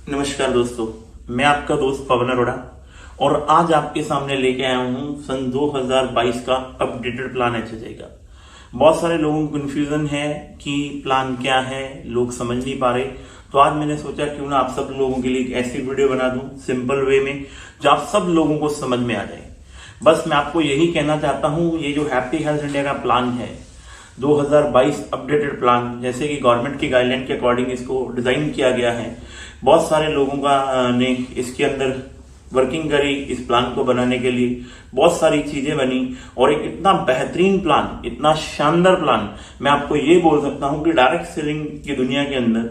नमस्कार दोस्तों, मैं आपका दोस्त पवन अरोड़ा और आज आपके सामने लेके आया हूं सन 2022 का अपडेटेड प्लान एचएचआई का। बहुत सारे लोगों को कंफ्यूजन है कि प्लान क्या है, लोग समझ नहीं पा रहे। तो आज मैंने सोचा क्यों ना आप सब लोगों के लिए एक ऐसी वीडियो बना दूं सिंपल वे में जो आप सब लोगों को समझ में आ जाए। बस मैं आपको यही कहना चाहता हूं, ये जो हैप्पी हेल्थ इंडिया का प्लान है 2022 अपडेटेड प्लान, जैसे कि गवर्नमेंट की गाइडलाइन के अकॉर्डिंग इसको डिजाइन किया गया है। बहुत सारे लोगों का ने इसके अंदर वर्किंग करी, इस प्लान को बनाने के लिए बहुत सारी चीजें बनी और एक इतना बेहतरीन प्लान, इतना शानदार प्लान, मैं आपको ये बोल सकता हूं कि डायरेक्ट सेलिंग की दुनिया के अंदर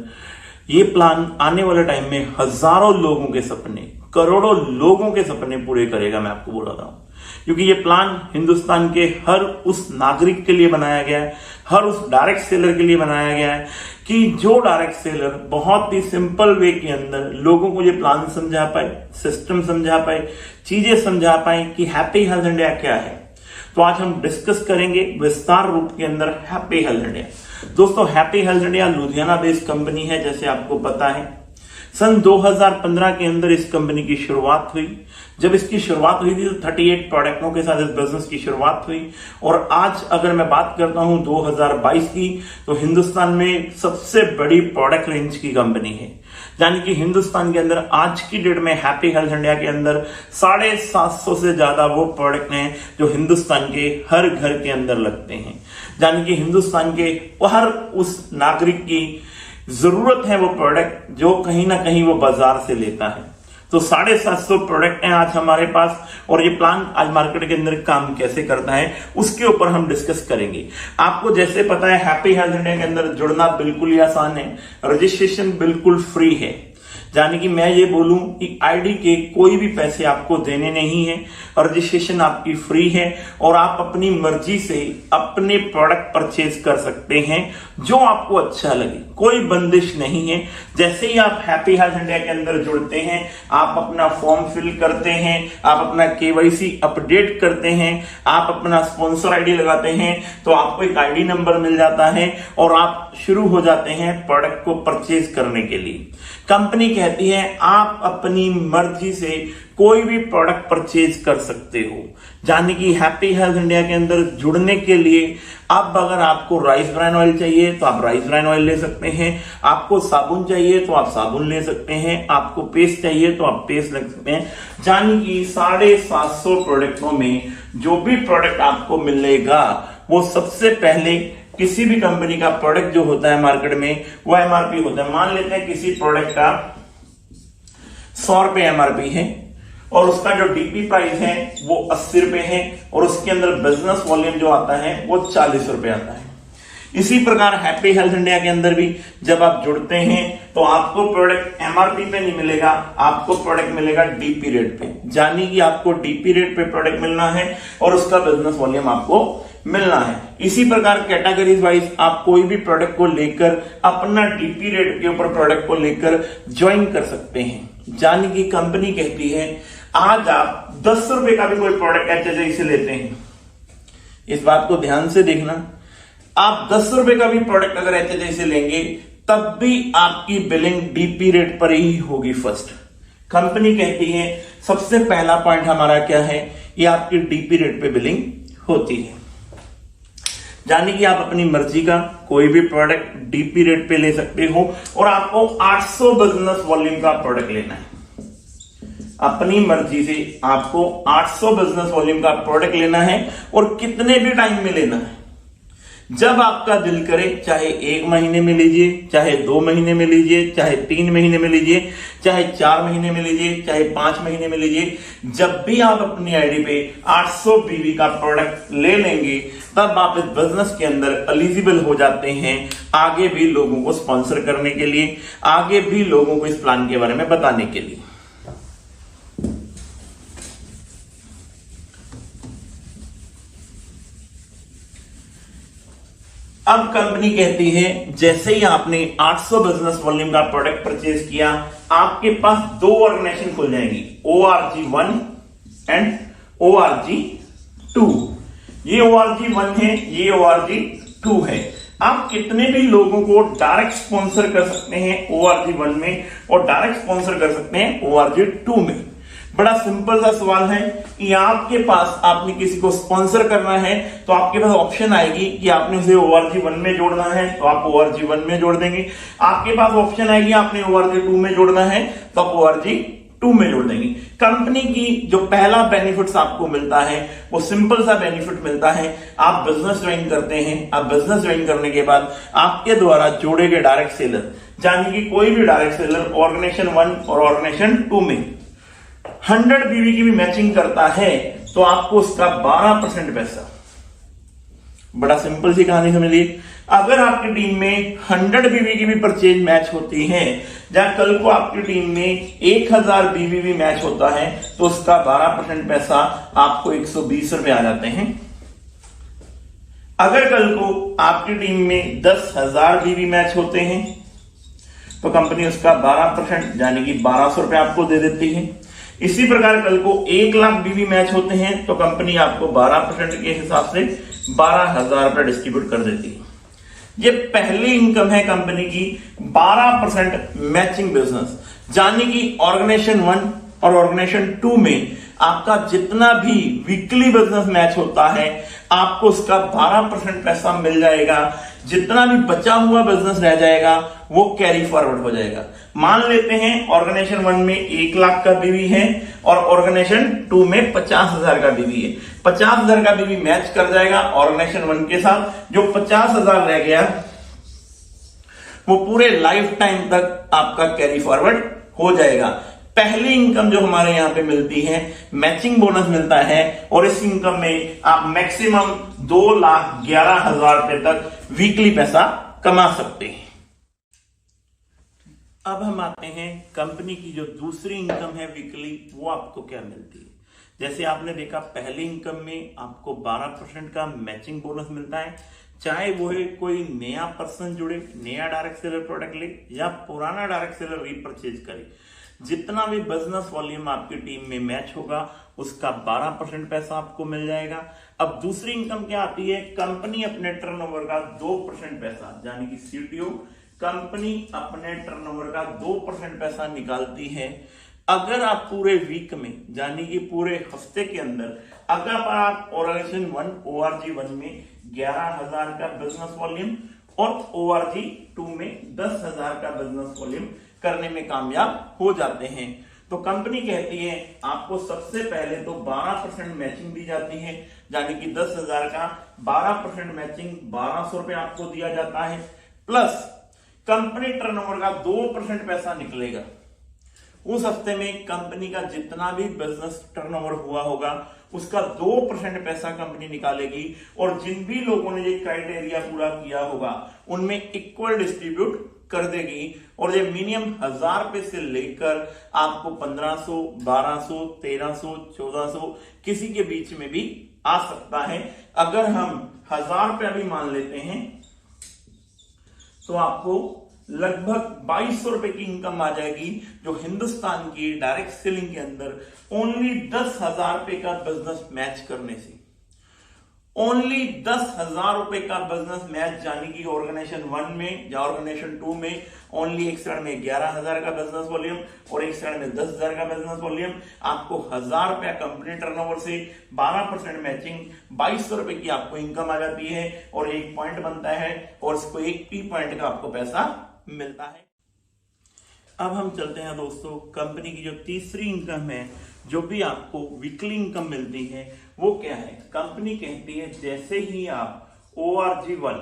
ये प्लान आने वाले टाइम में हजारों लोगों के सपने, करोड़ों लोगों के सपने पूरे करेगा। मैं आपको बोल रहा हूं क्योंकि ये प्लान हिंदुस्तान के हर उस नागरिक के लिए बनाया गया है, हर उस डायरेक्ट सेलर के लिए बनाया गया है कि जो डायरेक्ट सेलर बहुत ही सिंपल वे के अंदर लोगों को ये प्लान समझा पाए, सिस्टम समझा पाए, चीजें समझा पाए कि हैप्पी हेल्थ इंडिया क्या है। तो आज हम डिस्कस करेंगे विस्तार रूप के अंदर हैप्पी हेल्थ इंडिया। दोस्तों, happy health India Ludhiana based company है, जैसे आपको पता है। सन 2015 के अंदर इस कंपनी की शुरुआत हुई। जब इसकी शुरुआत हुई थी तो 38 प्रोडक्टों के साथ इस बिजनेस की शुरुआत हुई और आज अगर मैं बात करता हूं 2022 की, तो हिंदुस्तान में सबसे बड़ी प्रोडक्ट रेंज की कंपनी है। यानी कि हिंदुस्तान के अंदर आज की डेट में हैप्पी हेल्थ इंडिया के अंदर 750 से ज्यादा वो प्रोडक्ट हैं जो हिंदुस्तान के हर घर के अंदर लगते हैं। यानी कि हिंदुस्तान के हर उस नागरिक की जरूरत है वो प्रोडक्ट जो कहीं ना कहीं वो बाजार से लेता है। तो 750 प्रोडक्ट हैं आज हमारे पास और ये प्लान आज मार्केट के अंदर काम कैसे करता है उसके ऊपर हम डिस्कस करेंगे। आपको जैसे पता है हैप्पी हेल्थ इंडिया के अंदर जुड़ना बिल्कुल ही आसान है, रजिस्ट्रेशन बिल्कुल फ्री है। यानी कि मैं ये बोलूं कि आईडी के कोई भी पैसे आपको देने नहीं है, रजिस्ट्रेशन आपकी फ्री है और आप अपनी मर्जी से अपने प्रोडक्ट परचेज कर सकते हैं जो आपको अच्छा लगे, कोई बंदिश नहीं है। जैसे ही आप हैप्पी हेल्थ इंडिया के अंदर जुड़ते हैं, आप अपना फॉर्म फिल करते हैं, आप अपना केवाईसी अपडेट करते हैं, आप अपना स्पॉन्सर आईडी लगाते हैं, तो आपको एक आईडी नंबर मिल जाता है और आप शुरू हो जाते हैं प्रोडक्ट को परचेज करने के लिए। कंपनी कहती है आप अपनी मर्जी से कोई भी प्रोडक्ट परचेज कर सकते हो। यानी कि हैप्पी हेल्थ इंडिया के अंदर जुड़ने के लिए अब अगर आपको राइस ब्रान ऑयल चाहिए तो आप राइस ब्रान ऑयल ले सकते हैं, आपको साबुन चाहिए तो आप साबुन ले सकते हैं, आपको पेस्ट चाहिए तो आप पेस्ट ले सकते हैं। यानी कि 750 प्रोडक्टों में जो भी प्रोडक्ट आपको मिलेगा वो सबसे पहले किसी भी कंपनी का प्रोडक्ट जो होता है मार्केट में वो एमआरपी होता है। मान लेते हैं किसी प्रोडक्ट का 100 रुपए एमआरपी है और उसका जो डीपी प्राइस है वो 80 रुपए है और उसके अंदर बिजनेस वॉल्यूम जो आता है वो 40 रुपए आता है। इसी प्रकार हैप्पी हेल्थ इंडिया के अंदर भी जब आप जुड़ते हैं तो आपको प्रोडक्ट एमआरपी पे नहीं मिलेगा, आपको प्रोडक्ट मिलेगा डीपी रेट पे। यानी कि आपको डीपी रेट पे प्रोडक्ट मिलना है और उसका बिजनेस वॉल्यूम आपको मिलना है। इसी प्रकार कैटेगरीज वाइज आप कोई भी प्रोडक्ट को लेकर अपना डीपी रेट के ऊपर प्रोडक्ट को लेकर ज्वाइन कर सकते हैं। यानी कि कंपनी कहती है आज आप 10 रुपए का भी कोई प्रोडक्ट एचएचआई से लेते हैं, इस बात को ध्यान से देखना, आप 10 रुपए का भी प्रोडक्ट अगर एचएचआई से लेंगे तब भी आपकी बिलिंग डीपी रेट पर ही होगी। फर्स्ट कंपनी कहती है सबसे पहला पॉइंट हमारा क्या है, ये आपकी डीपी रेट पे बिलिंग होती है। यानी कि आप अपनी मर्जी का कोई भी प्रोडक्ट डीपी रेट पे ले सकते हो और आपको 800 बिजनेस वॉल्यूम का प्रोडक्ट लेना है। अपनी मर्जी से आपको 800 बिजनेस वॉल्यूम का प्रोडक्ट लेना है और कितने भी टाइम में लेना है, जब आपका दिल करे, चाहे 1 महीने में लीजिए, चाहे 2 महीने में लीजिए, चाहे 3 महीने में लीजिए, चाहे 4 महीने में लीजिए, चाहे 5 महीने में लीजिए। जब भी आप अपनी आईडी पे 800 बीवी का प्रोडक्ट ले लेंगे तब आप इस बिजनेस के अंदर एलिजिबल हो जाते हैं आगे भी लोगों को स्पॉन्सर करने के लिए, आगे भी लोगों को इस प्लान के बारे में बताने के लिए। अब कंपनी कहती है जैसे ही आपने 800 बिजनेस वॉल्यूम का प्रोडक्ट परचेज किया, आपके पास 2 ऑर्गेनाइजेशन खुल जाएंगी, ORG1 एंड ORG2। ये ORG1 है, ये ORG2 है। आप कितने भी लोगों को डायरेक्ट स्पॉन्सर कर सकते हैं ORG1 में और डायरेक्ट स्पॉन्सर कर सकते हैं ORG2 में। बड़ा सिंपल सा सवाल है कि आपके पास आपने किसी को स्पॉन्सर करना है तो आपके पास ऑप्शन आएगी कि आपने उसे ORG1 में जोड़ना है तो आप ORG1 में जोड़ देंगे। आपके पास ऑप्शन आएगी आपने ORG2 में जोड़ना है तो आप ORG2 में जोड़ देंगे। कंपनी की जो पहला बेनिफिट्स आपको मिलता है वो सिंपल सा बेनिफिट मिलता है। आप बिजनेस ज्वाइन करते हैं, आप बिजनेस ज्वाइन करने के बाद आपके द्वारा जोड़े गए डायरेक्ट सेलर, यानी कि कोई भी डायरेक्ट सेलर ऑर्गेनाइजेशन 1 और ऑर्गेनाइजेशन 2 में 100 बीवी की भी मैचिंग करता है तो आपको उसका 12% पैसा। बड़ा सिंपल सी कहानी समझिए। अगर आपकी टीम में 100 बीवी की भी परचेज मैच होती है, जहां कल को आपकी टीम में 1000 बीवी भी मैच होता है तो उसका 12% पैसा आपको 120 रुपए आ जाते हैं। अगर कल को आपकी टीम में 10,000 बीवी मैच होते हैं तो कंपनी उसका 12% यानी कि 1200 रुपए आपको दे देती है। इसी प्रकार कल को 1 लाख बीवी मैच होते हैं तो कंपनी आपको 12% के हिसाब से 12,000 रुपए डिस्ट्रीब्यूट कर देती है। ये पहली इनकम है कंपनी की 12% मैचिंग बिजनेस, यानी कि ऑर्गेनाइजेशन 1 और ऑर्गेनाइजेशन 2 में आपका जितना भी वीकली बिजनेस मैच होता है आपको उसका 12% पैसा मिल जाएगा। जितना भी बचा हुआ बिजनेस रह जाएगा वो कैरी फॉरवर्ड हो जाएगा। मान लेते हैं ऑर्गेनाइजेशन 1 में 1 लाख का बीवी है और ऑर्गेनाइजेशन 2 में 50,000 का बीवी है। 50,000 का बीवी मैच कर जाएगा ऑर्गेनाइजेशन 1 के साथ। जो 50,000 रह गया वो पूरे लाइफ टाइम तक आपका कैरी फॉरवर्ड हो जाएगा। पहली इनकम जो हमारे यहां पे मिलती है मैचिंग बोनस मिलता है और इस इनकम में आप मैक्सिमम 2,11,000 रुपए तक वीकली पैसा कमा सकते हैं। अब हम आते हैं कंपनी की जो दूसरी इनकम है वीकली, वो आपको क्या मिलती है। जैसे आपने देखा पहली इनकम में आपको 12% का मैचिंग बोनस मिलता है, चाहे वो कोई नया पर्सन जुड़े, नया डायरेक्ट सेलर प्रोडक्ट ले या पुराना डायरेक्ट सेलर रीपरचेज करे। जितना भी बिजनेस वॉल्यूम आपकी टीम में मैच होगा उसका 12% पैसा आपको मिल जाएगा। अब दूसरी इनकम क्या आती है, कंपनी अपने टर्नओवर का 2% पैसा, यानी कि CTO कंपनी अपने टर्नओवर का 2% पैसा निकालती है। अगर आप पूरे वीक में यानी कि पूरे हफ्ते के अंदर अगर आप ऑर्गेनाइजेशन 1 ORG1 में 11,000 का बिजनेस वॉल्यूम और ORG2 में 10,000 का बिजनेस वॉल्यूम करने में कामयाब हो जाते हैं तो कंपनी कहती है आपको सबसे पहले तो 12% मैचिंग दी जाती है, यानी कि 10,000 का 12% मैचिंग 1,200 रुपए आपको दिया जाता है, प्लस कंपनी टर्नओवर का 2% पैसा निकलेगा। उस हफ्ते में कंपनी का जितना भी बिजनेस टर्नओवर हुआ होगा उसका 2% पैसा कंपनी निकालेगी और जिन भी लोगों ने ये क्राइटेरिया पूरा किया होगा उनमें इक्वल डिस्ट्रीब्यूट कर देगी। और ये मिनिमम 1,000 रुपए से लेकर आपको 1,500, 1,200, 1,300, 1,400 किसी के बीच में भी आ सकता है। अगर हम 1,000 रुपया भी मान लेते हैं तो आपको लगभग 2,200 रुपए की इनकम आ जाएगी, जो हिंदुस्तान की डायरेक्ट सेलिंग के अंदर ओनली 10,000 रुपए का बिजनेस मैच करने से, ओनली 10,000 रुपए का बिजनेस मैच, यानी कि ऑर्गेनाइजेशन 1 में या ऑर्गेनाइजेशन 2 में ओनली एक साइड में 11,000 का बिजनेस वॉल्यूम और एक साइड में 10,000 का बिजनेस वॉल्यूम, आपको 1,000 रुपया कंपनी टर्नओवर से 12% मैचिंग 2,200 रुपए की आपको इनकम आ जाती है और एक पॉइंट बनता है और इसको एक P पॉइंट का आपको पैसा मिलता है। अब हम चलते हैं दोस्तों कंपनी की जो तीसरी इनकम है, जो भी आपको वीकली इनकम मिलती है वो क्या है। कंपनी कहती है जैसे ही आप ORG1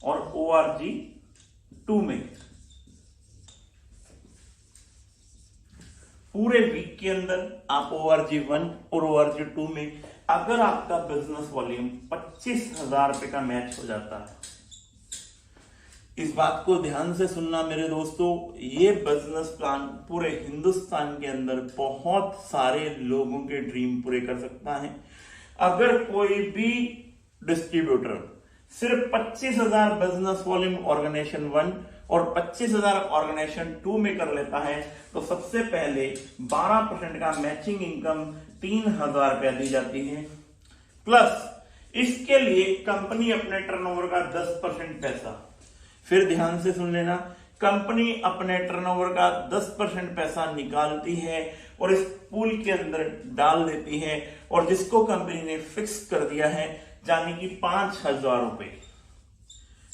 और ORG2 में पूरे वीक के अंदर आप ORG1 और ORG2 में अगर आपका बिजनेस वॉल्यूम 25,000 रुपए का मैच हो जाता है, इस बात को ध्यान से सुनना मेरे दोस्तों, ये बिजनेस प्लान पूरे हिंदुस्तान के अंदर बहुत सारे लोगों के ड्रीम पूरे कर सकता है। अगर कोई भी डिस्ट्रीब्यूटर सिर्फ 25,000 बिजनेस वॉल्यूम ऑर्गेनाइजेशन 1 और 25,000 ऑर्गेनाइजेशन 2 में कर लेता है तो सबसे पहले 12% का मैचिंग इनकम 3,000 रुपया दी जाती है, प्लस इसके लिए कंपनी अपने टर्नओवर का 10% पैसा, फिर ध्यान से सुन लेना, कंपनी अपने टर्नओवर का 10% पैसा निकालती है और इस पूल के अंदर डाल देती है, और जिसको कंपनी ने फिक्स कर दिया है यानी कि 5,000 रुपए।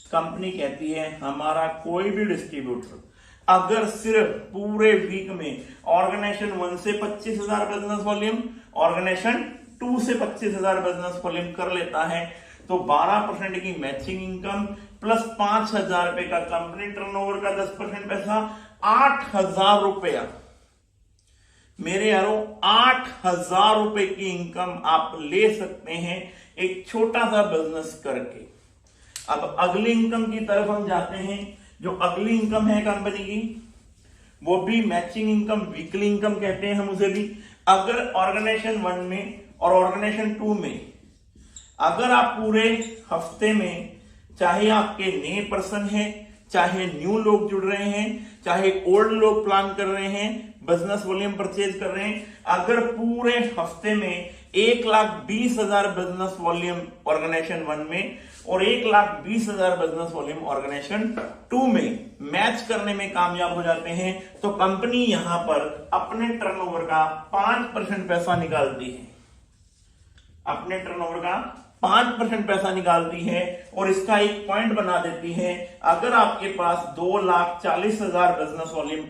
कंपनी कहती है हमारा कोई भी डिस्ट्रीब्यूटर अगर सिर्फ पूरे वीक में ऑर्गेनाइजेशन 1 से 25,000 बिजनेस वॉल्यूम, ऑर्गेनाइजेशन 2 से 25,000 बिजनेस वॉल्यूम कर लेता है तो 12% की मैचिंग इनकम प्लस 5,000 रुपए का कंपनी टर्नओवर का 10% पैसा, 8,000 रुपया। मेरे यारों 8,000 रुपए की इनकम आप ले सकते हैं एक छोटा सा बिजनेस करके। अब अगली इनकम की तरफ हम जाते हैं। जो अगली इनकम है कंपनी की वो भी मैचिंग इनकम, वीकली इनकम कहते हैं हम उसे भी। अगर ऑर्गेनाइजेशन 1 में और ऑर्गेनाइजेशन 2 में अगर आप पूरे हफ्ते में, चाहे आपके नए पर्सन हैं, चाहे न्यू लोग जुड़ रहे हैं, चाहे ओल्ड लोग प्लान कर रहे हैं, बिजनेस वॉल्यूम परचेज कर रहे हैं, अगर पूरे हफ्ते में 1,20,000 बिजनेस वॉल्यूम ऑर्गेनाइजेशन 1 में और 1,20,000 बिजनेस वॉल्यूम ऑर्गेनाइजेशन 2 में मैच करने में कामयाब हो जाते हैं तो कंपनी यहां पर अपने टर्नओवर का 5% पैसा निकालती है, अपने टर्नओवर का 5% पैसा निकालती है और इसका एक पॉइंट बना देती है। अगर आपके पास 2,40,000 बिजनेस वॉल्यूम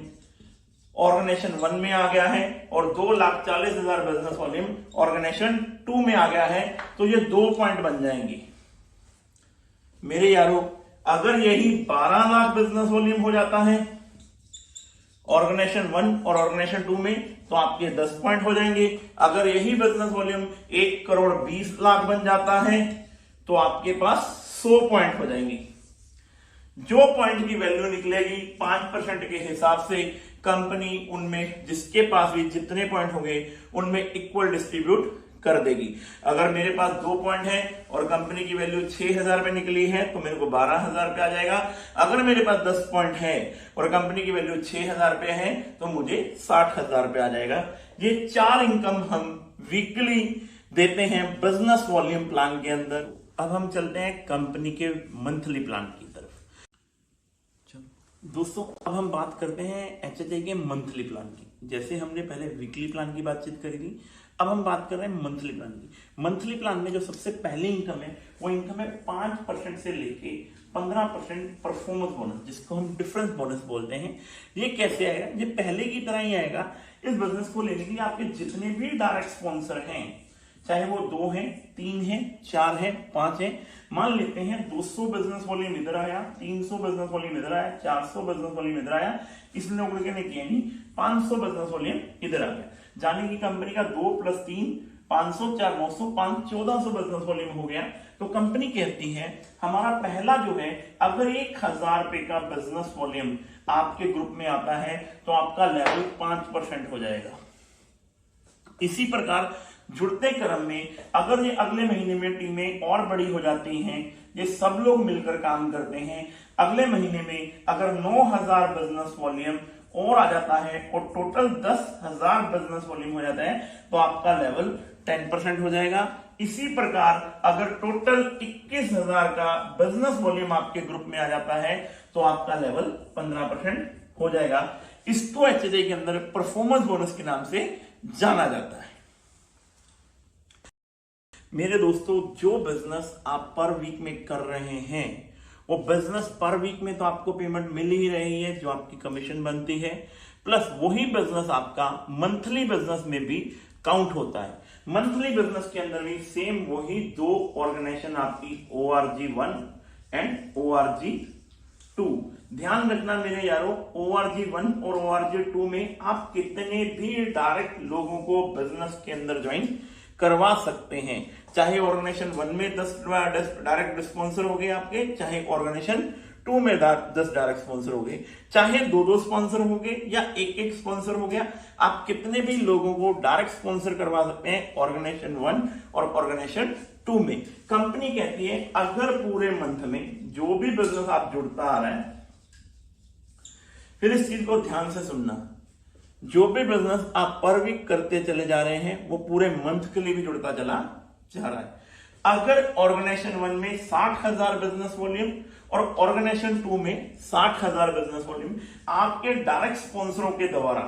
ऑर्गेनाइजेशन 1 में आ गया है और 2,40,000 बिजनेस वॉल्यूम ऑर्गेनाइजेशन 2 में आ गया है तो ये 2 पॉइंट बन जाएंगे। मेरे यारों अगर यही 12 लाख बिजनेस वॉल्यूम हो जाता है ऑर्गेनाइजेशन 1 और ऑर्गेनाइजेशन 2 में तो आपके 10 पॉइंट हो जाएंगे। अगर यही बिजनेस वॉल्यूम 1,20,00,000 बन जाता है तो आपके पास 100 पॉइंट हो जाएंगे। जो पॉइंट की वैल्यू निकलेगी 5% के हिसाब से कंपनी उनमें जिसके पास भी जितने पॉइंट होंगे उनमें इक्वल डिस्ट्रीब्यूट कर देगी। अगर मेरे पास 2 पॉइंट है और कंपनी की वैल्यू 6,000 रुपए निकली है तो मेरे को 12,000 रुपए आ जाएगा। अगर मेरे पास 10 पॉइंट है और कंपनी की वैल्यू 6,000 रुपए है तो मुझे 60,000 रुपए आ जाएगा। ये 4 इनकम हम वीकली देते हैं बिजनेस वॉल्यूम प्लान के अंदर। अब हम चलते हैं कंपनी के मंथली प्लान की तरफ। दोस्तों अब हम बात करते हैं एचएचआई के मंथली प्लान की। जैसे हमने पहले वीकली प्लान की बातचीत करी थी, अब हम बात कर रहे हैं मंथली प्लान की। मंथली प्लान में जो सबसे पहली इनकम है वो इनकम है 5% से लेके 15% परफॉर्मेंस बोनस, जिसको हम डिफरेंस बोनस बोलते हैं। ये कैसे आएगा? ये पहले की तरह ही आएगा। इस बिजनेस को लेने के लिए आपके जितने भी डायरेक्ट स्पॉन्सर हैं, चाहे वो 2 हैं, 3 हैं, 4 हैं, 5 हैं, मान लेते हैं 200 बिजनेस वॉल्यूम इधर आया, 300 बिजनेस वॉल्यूम इधर आया, 400 बिजनेस वॉल्यूम इधर आया, इस लोगों ने किया नहीं, 500 बिजनेस वॉल्यूम इधर आ गया, जाने की कंपनी का 2 + 3 500, 4 900, 5 1400 बिजनेस वॉल्यूम हो गया। तो कंपनी कहती है हमारा पहला जो है, अगर 1,000 रुपए का बिजनेस वॉल्यूम आपके ग्रुप में आता है तो आपका लेवल 5% हो जाएगा। इसी प्रकार जुड़ते क्रम में अगर ये अगले महीने में टीमें और बड़ी हो जाती हैं, ये सब लोग मिलकर काम करते हैं, अगले महीने में अगर 9,000 बिजनेस वॉल्यूम और आ जाता है और टोटल 10,000 बिजनेस वॉल्यूम हो जाता है तो आपका लेवल 10% हो जाएगा। इसी प्रकार अगर टोटल 21,000 का बिजनेस वॉल्यूम आपके ग्रुप में आ जाता है तो आपका लेवल 15% हो जाएगा। इसको एचएचआई के अंदर परफॉर्मेंस बोनस के नाम से जाना जाता है। मेरे दोस्तों, जो बिजनेस आप पर वीक में कर रहे हैं वो बिजनेस पर वीक में तो आपको पेमेंट मिल ही रही है, जो आपकी कमीशन बनती है, प्लस वही बिजनेस आपका मंथली बिजनेस में भी काउंट होता है। मंथली बिजनेस के अंदर भी सेम वही 2 ऑर्गेनाइजेशन आपकी ORG1 एंड ORG2। ध्यान रखना मेरे यारों, ORG1 और ORG2 में आप कितने भी डायरेक्ट लोगों को बिजनेस के अंदर ज्वाइन करवा सकते हैं। चाहे ऑर्गेनाइजेशन 1 में 10 डायरेक्ट स्पॉन्सर हो गए आपके, चाहे ऑर्गेनाइजेशन 2 में 10 डायरेक्ट स्पॉन्सर हो गए, चाहे 2 स्पॉन्सर हो गए या 1 स्पॉन्सर हो गया, आप कितने भी लोगों को डायरेक्ट स्पॉन्सर करवा सकते हैं ऑर्गेनाइजेशन 1 और ऑर्गेनाइजेशन 2 में। कंपनी कहती है अगर पूरे मंथ में जो भी बिजनेस आप जुड़ता आ रहा है, फिर इस चीज को ध्यान से सुनना, जो भी बिजनेस आप पर वीक करते चले जा रहे हैं वो पूरे मंथ के लिए भी जुड़ता चला जा रहा है। अगर ऑर्गेनाइजेशन 1 में 60,000 बिजनेस वॉल्यूम और ऑर्गेनाइजेशन 2 में 60,000 बिजनेस वॉल्यूम, आपके डायरेक्ट स्पॉन्सरों के द्वारा,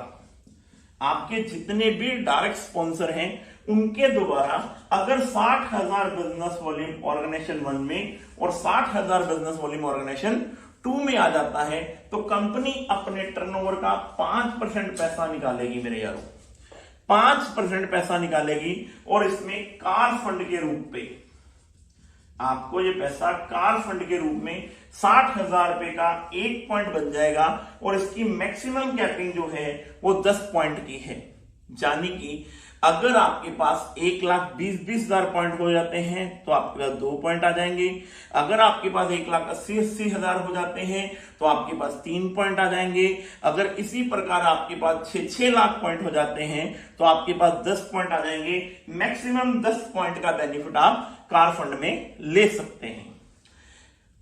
आपके जितने भी डायरेक्ट स्पॉन्सर हैं उनके द्वारा अगर 60,000 बिजनेस वॉल्यूम ऑर्गेनाइजेशन 1 में और 60,000 बिजनेस वॉल्यूम ऑर्गेनाइजेशन 2 में आ जाता है, तो कंपनी अपने टर्नओवर का 5% पैसा निकालेगी मेरे यारों, 5% पैसा निकालेगी। और इसमें कार फंड के रूप पे आपको ये पैसा कार फंड के रूप में 60,000 रुपए का 1 पॉइंट बन जाएगा। और इसकी मैक्सिमम कैपिंग जो है वो 10 पॉइंट की है। यानी कि अगर आपके पास 1,20,20,000 पॉइंट हो जाते हैं तो आपके पास 2 पॉइंट आ जाएंगे। अगर आपके पास 1,80,000 हो जाते हैं तो आपके पास 3 पॉइंट आ जाएंगे। अगर इसी प्रकार आपके पास 6 लाख पॉइंट हो जाते हैं तो आपके पास 10 पॉइंट आ जाएंगे। मैक्सिमम 10 पॉइंट का बेनिफिट आप कार फंड में ले सकते हैं।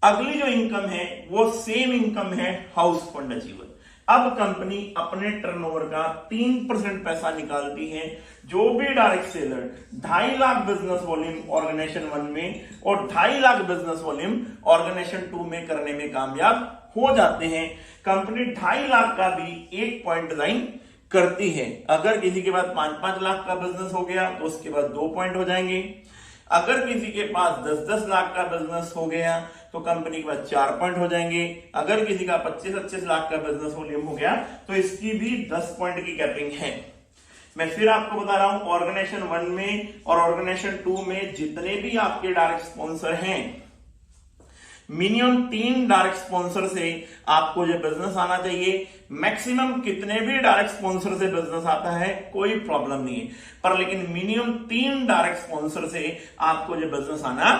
अगली जो इनकम है वो सेम इनकम है हाउस फंड अचीवर। अब कंपनी अपने टर्नओवर का 3% पैसा निकालती है। जो भी direct seller 2.5 lakh business volume organisation 1 में और 2.5 लाख बिजनेस वॉल्यूम ऑर्गेनाइजेशन 2 में करने में कामयाब हो जाते हैं, कंपनी 2.5 लाख का भी 1 पॉइंट डिजाइन करती है। अगर किसी के पास 5-5 लाख का बिजनेस हो गया तो उसके बाद 2 पॉइंट हो जाएंगे। अगर किसी के पास 10-10 लाख का बिजनेस हो गया तो कंपनी के पास 4 पॉइंट हो जाएंगे। अगर किसी का 25-25 लाख का बिजनेस वॉल्यूम हो गया तो इसकी भी 10 पॉइंट की कैपिंग है। मैं फिर आपको बता रहा हूं, ऑर्गेनाइजेशन 1 में और ऑर्गेनाइजेशन 2 में जितने भी आपके डायरेक्ट स्पॉन्सर हैं, मिनिमम 3 डायरेक्ट स्पॉन्सर से आपको जो बिजनेस आना चाहिए। मैक्सिमम कितने भी डायरेक्ट स्पॉन्सर से बिजनेस आता है कोई प्रॉब्लम नहीं है, पर लेकिन मिनिमम 3 डायरेक्ट स्पॉन्सर से आपको जो बिजनेस आना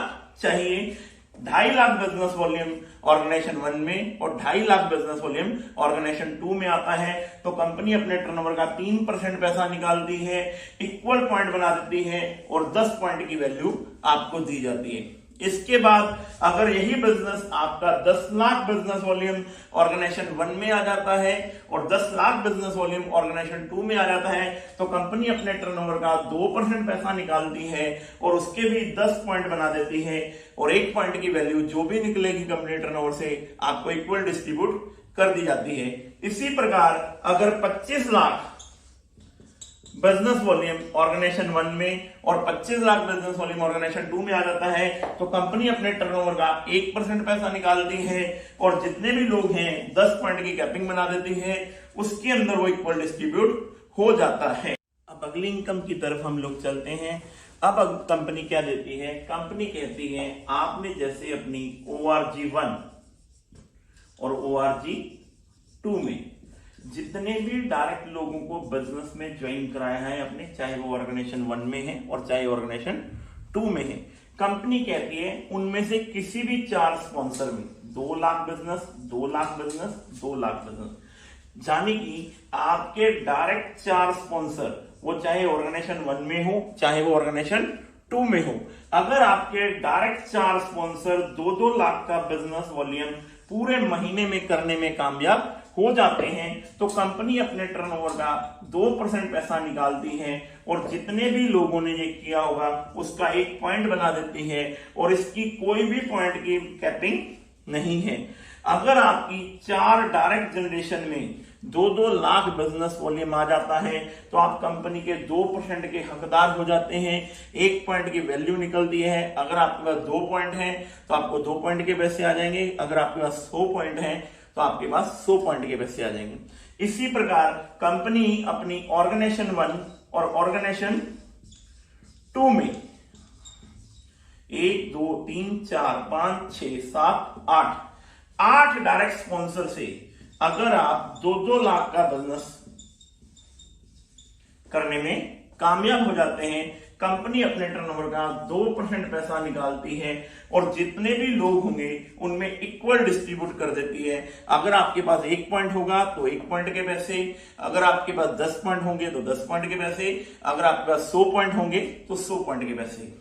चाहिए। 2.5 लाख बिजनेस वॉल्यूम ऑर्गेनाइजेशन 1 में और 2.5 लाख बिजनेस वॉल्यूम ऑर्गेनाइजेशन 2 में आता है तो कंपनी अपने टर्नओवर का 3% पैसा निकालती है, इक्वल पॉइंट बना देती है और 10 पॉइंट की वैल्यू आपको दी जाती है। इसके बाद अगर यही बिजनेस आपका 10 लाख बिजनेस वॉल्यूम ऑर्गेनाइजेशन 1 में आ जाता है और 10 लाख बिजनेस वॉल्यूम ऑर्गेनाइजेशन 2 में आ जाता है तो कंपनी अपने टर्नओवर का 2% पैसा निकालती है और उसके भी 10 पॉइंट बना देती है और 1 पॉइंट की वैल्यू जो भी निकलेगी कंपनी टर्नओवर से आपको इक्वल डिस्ट्रीब्यूट कर दी जाती है। इसी प्रकार अगर 25 लाख बिजनेस वॉल्यूम ऑर्गेनाइजेशन 1 में और 25 लाख बिजनेस वॉल्यूम ऑर्गेनाइजेशन 2 में आ जाता है तो कंपनी अपने टर्नओवर का 1% पैसा निकालती है और जितने भी लोग हैं 10 पॉइंट की कैपिंग बना देती है, उसके अंदर वो इक्वल डिस्ट्रीब्यूट हो जाता है। अब अगली इनकम की तरफ हम लोग चलते हैं। अब कंपनी क्या देती है? कंपनी कहती है आपने जैसे अपनी ORG 1 और ORG 2 में जितने भी डायरेक्ट लोगों को बिजनेस में ज्वाइन कराया है अपने, चाहे वो ऑर्गेनाइजेशन 1 में है और चाहे ऑर्गेनाइजेशन 2 में है, कंपनी कहती है उनमें से किसी भी 4 स्पॉन्सर में 2 lakh business, 2 lakh business, 2 lakh business, यानी कि आपके डायरेक्ट 4 स्पॉन्सर, वो चाहे ऑर्गेनाइजेशन 1 में हो चाहे वो ऑर्गेनाइजेशन 2 में हो, अगर आपके डायरेक्ट 4 स्पॉन्सर 2-2 लाख का बिजनेस वॉल्यूम पूरे महीने में करने में कामयाब हो जाते हैं तो कंपनी अपने टर्नओवर का 2% पैसा निकालती है और जितने भी लोगों ने ये किया होगा उसका 1 पॉइंट बना देती है और इसकी कोई भी पॉइंट की कैपिंग नहीं है। अगर आपकी 4 डायरेक्ट जनरेशन में 2-2 लाख बिजनेस वॉल्यूम आ जाता है तो आप कंपनी के 2% के हकदार हो जाते हैं, 1 पॉइंट की वैल्यू निकलती है। अगर आपके पास 2 पॉइंट है तो आपको 2 पॉइंट के पैसे आ जाएंगे, अगर आपके पास 100 पॉइंट है तो आपके पास 100 पॉइंट के पैसे आ जाएंगे। इसी प्रकार कंपनी अपनी ऑर्गेनाइजेशन 1 और ऑर्गेनाइजेशन 2 में 1 2 3 4 5 6 7 8 डायरेक्ट स्पॉन्सर से अगर आप 2-2 लाख का बिजनेस करने में कामयाब हो जाते हैं, कंपनी अपने टर्नओवर का 2% पैसा निकालती है और जितने भी लोग होंगे उनमें इक्वल डिस्ट्रीब्यूट कर देती है। अगर आपके पास 1 पॉइंट होगा तो 1 पॉइंट के पैसे, अगर आपके पास 10 पॉइंट होंगे तो 10 पॉइंट के पैसे, अगर आपके पास 100 पॉइंट होंगे तो 100 पॉइंट के पैसे।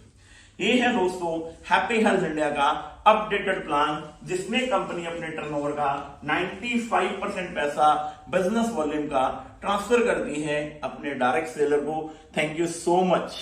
ये है दोस्तों हैप्पी हेल्थ इंडिया का अपडेटेड प्लान, जिसमें कंपनी अपने टर्नओवर का 95% पैसा बिजनेस वॉल्यूम का ट्रांसफर करती है अपने डायरेक्ट सेलर को। Thank you so much.